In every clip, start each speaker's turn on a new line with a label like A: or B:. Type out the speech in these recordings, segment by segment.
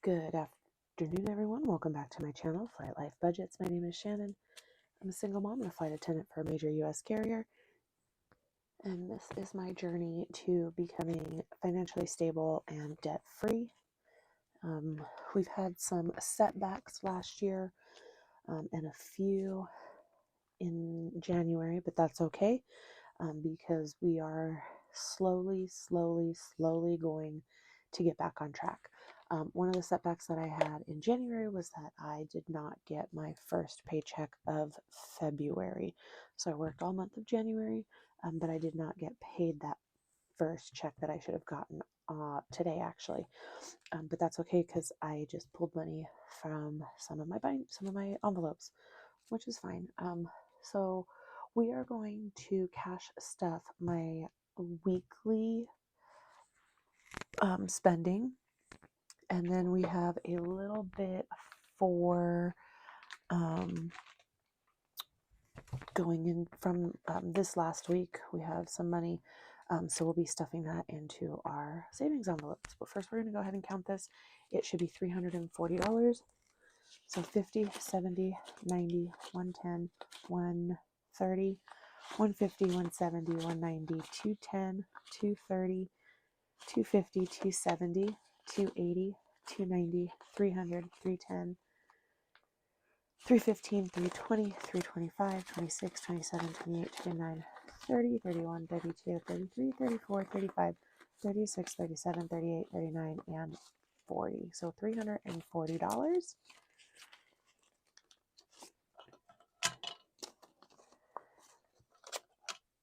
A: Good afternoon, everyone. Welcome back to my channel, Flight Life Budgets. My name is Shannon. I'm a single mom and a flight attendant for a major U.S. carrier, and this is my journey to becoming financially stable and debt-free. We've had some setbacks last year and a few in January, but that's okay because we are slowly going to get back on track. One of the setbacks that I had in January was that I did not get my first paycheck of February. So I worked all month of January, but I did not get paid that first check that I should have gotten today, actually. But that's okay because I just pulled money from some of my envelopes, which is fine. So we are going to cash stuff my weekly spending, and then we have a little bit for going in from this last week. We have some money, so we'll be stuffing that into our savings envelopes. But first, we're going to go ahead and count this. It should be $340. So 50, 70, 90, 110, 130, 150, 170, 190, 210, 230, 250, 270, 280, 290, 300, 310, 315, 320, 325, 26, 27, 28, 29, 30, 31, 32, 33, 34, 35, 36, 37, 38, 39, and 40. So $340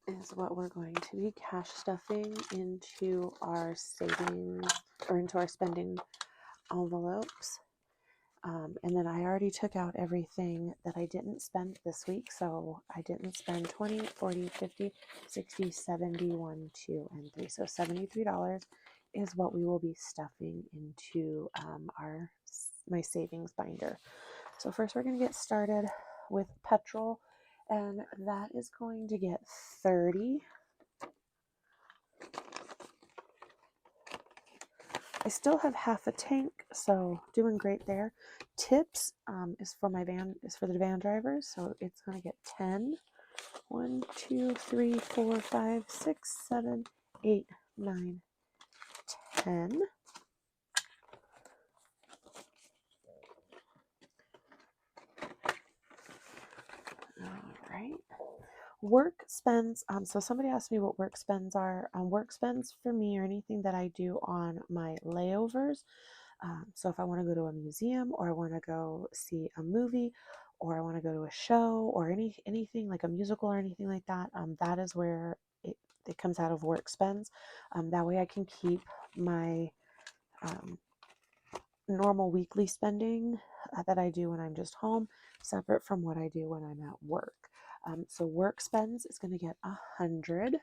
A: is what we're going to be cash stuffing into our savings or into our spending envelopes. And then I already took out everything that I didn't spend this week. So I didn't spend 20, 40, 50, 60, 70, 1, 2, and 3. So $73 is what we will be stuffing into my savings binder. So first we're going to get started with petrol, and that is going to get 30. I still have half a tank, so doing great there. Tips is for the van drivers, so it's going to get 10. 1, 2, 3, 4, 5, 6, 7, 8, 9, 10. All right. Work spends, so somebody asked me what work spends are. Work spends for me are anything that I do on my layovers. So if I want to go to a museum, or I want to go see a movie, or I want to go to a show, or anything like a musical or anything like that, that is where it comes out of work spends. That way I can keep my normal weekly spending that I do when I'm just home separate from what I do when I'm at work. So work spends is going to get 100.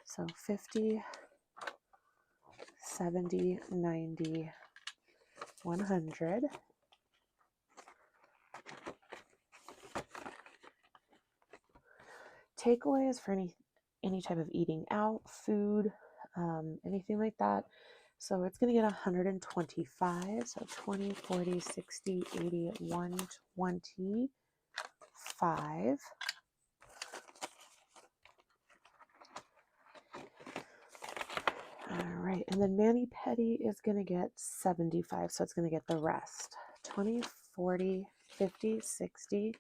A: So 50, 70, 90, 100. Takeaway is for any type of eating out, food, anything like that. So it's going to get 125. So 20, 40, 60, 80, 125. All right, and then Manny Petty is going to get 75, so it's going to get the rest. 20, 40, 50, 60,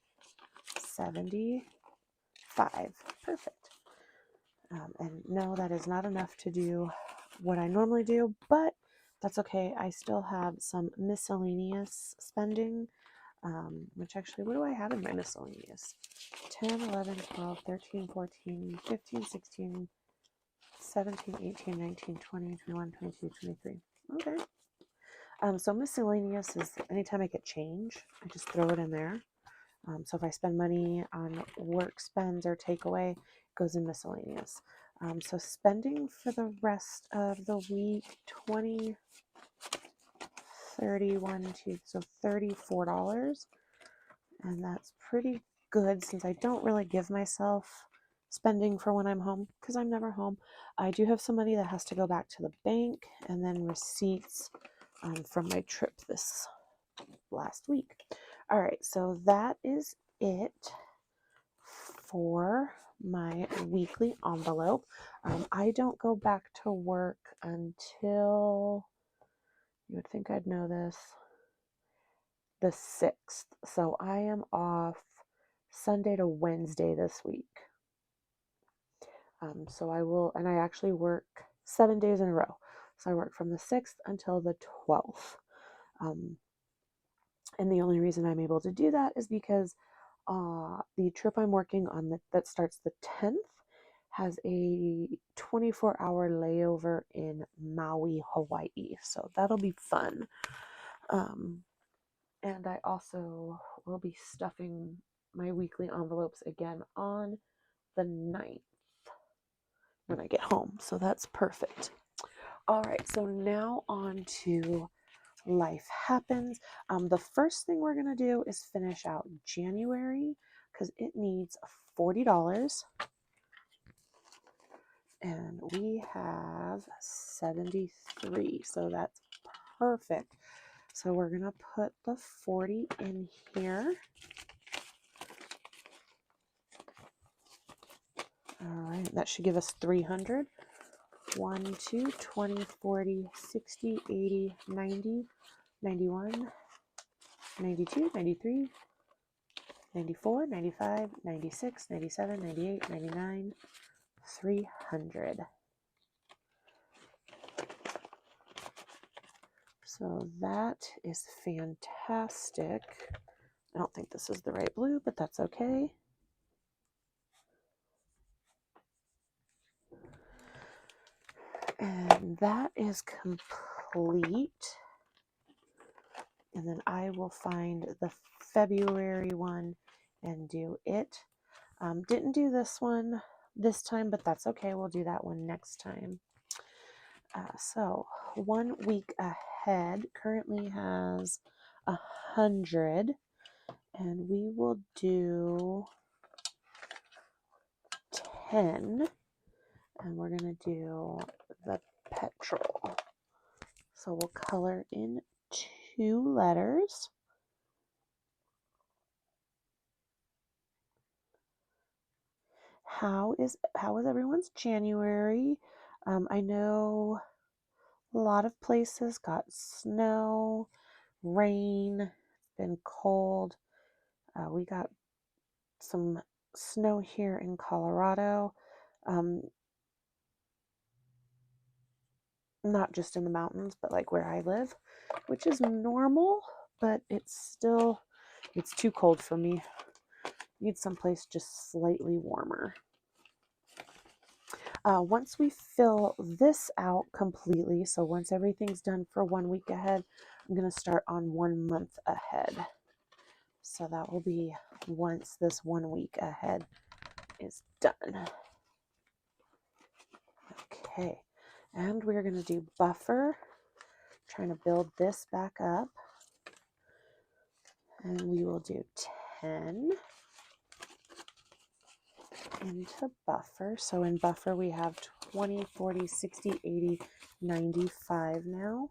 A: 75. Perfect. And no, that is not enough to do what I normally do, but that's okay. I still have some miscellaneous spending, which actually, what do I have in my miscellaneous? 10, 11, 12, 13, 14, 15, 16, 17, 18, 19, 20, 21, 22, 23. Okay. So miscellaneous is anytime I get change, I just throw it in there. So if I spend money on work spends or takeaway, it goes in miscellaneous. So spending for the rest of the week, 20, 31, 2, so $34. And that's pretty good since I don't really give myself spending for when I'm home because I'm never home. I do have some money that has to go back to the bank, and then receipts from my trip this last week. All right, so that is it for my weekly envelope. I don't go back to work until, you would think I'd know this, the 6th. So I am off Sunday to Wednesday this week. So I will, and I actually work 7 days in a row. So I work from the 6th until the 12th. And the only reason I'm able to do that is because the trip I'm working on that starts the 10th has a 24-hour layover in Maui, Hawaii. So that'll be fun. And I also will be stuffing my weekly envelopes again on the 9th when I get home. So that's perfect. All right, so now on to life happens. The first thing we're going to do is finish out January because it needs $40. And we have 73, so that's perfect. So we're going to put the 40 in here. All right, that should give us 300. 1, 2, 20, 40, 60, 80, 90, 91, 92, 93, 94, 95, 96, 97, 98, 99, 300. So that is fantastic. I don't think this is the right blue, but that's okay. And that is complete. And then I will find the February one and do it. Didn't do this one this time, but that's okay. We'll do that one next time. So 1 week ahead currently has 100, and we will do 10, and we're going to do the petrol. So we'll color in 2 letters. How is everyone's January? I know a lot of places got snow, rain, it's been cold. We got some snow here in Colorado. Not just in the mountains, but like where I live, which is normal, but it's too cold for me. Need someplace just slightly warmer. Once we fill this out completely, so once everything's done for 1 week ahead, I'm going to start on 1 month ahead. So that will be once this 1 week ahead is done. Okay, and we're going to do buffer, trying to build this back up. And we will do 10 into buffer. So in buffer we have 20, 40, 60, 80, 95 now.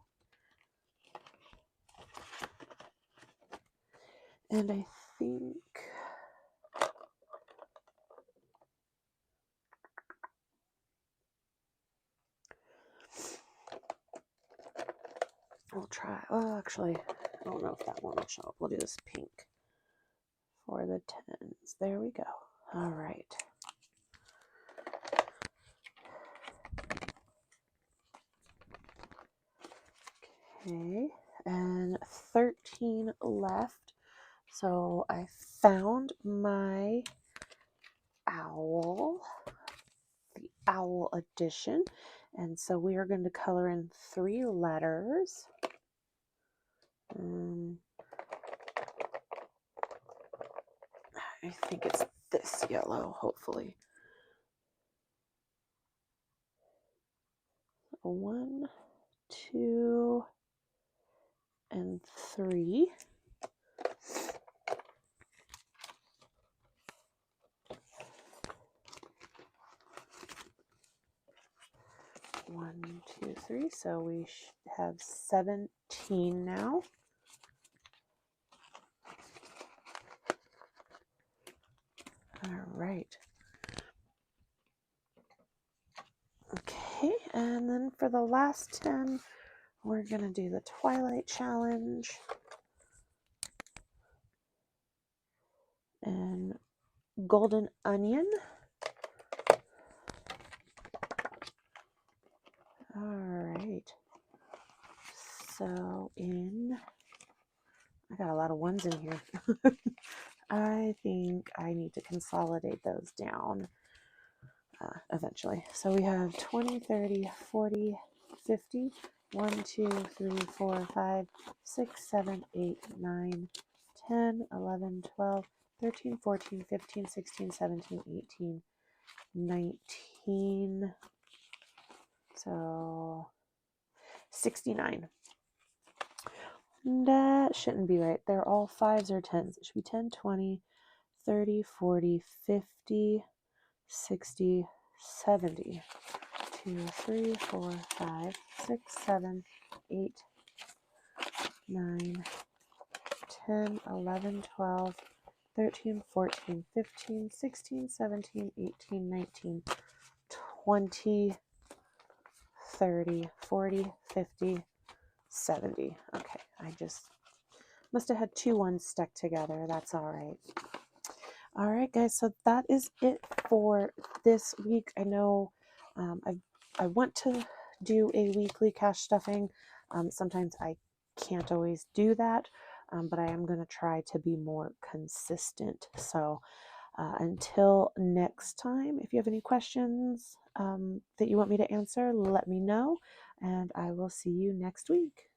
A: And I think we'll try, well actually, I don't know if that one will show up. We'll do this pink for the 10s. There we go. All right. Okay, and 13 left. So I found my owl, the owl edition. And so we are going to color in 3 letters. I think it's this yellow, hopefully. 1, 2, and 3. One, two, three. So we have 17 now. All right. Okay, and then for the last 10, we're going to do the Twilight Challenge. And Golden Onion. All right. So I got a lot of ones in here. I think I need to consolidate those down eventually. So we have 20, 30, 40, 50, 1, 2, 3, 4, 5, 6, 7, 8, 9, 10, 11, 12, 13, 14, 15, 16, 17, 18, 19. So 69. That shouldn't be right. They're all 5s or 10s. It should be 10, 20, 30, 40, 50, 60, 70. 2, 3, 4, 5, 6, 7, 8, 9, 10, 11, 12, 13, 14, 15, 16, 17, 18, 19, 20, 30, 40, 50, 70. Okay, I just must have had 2 1s stuck together. That's all right. All right, guys, so that is it for this week. I know I want to do a weekly cash stuffing. Sometimes I can't always do that, but I am going to try to be more consistent. So until next time, if you have any questions that you want me to answer, let me know, and I will see you next week.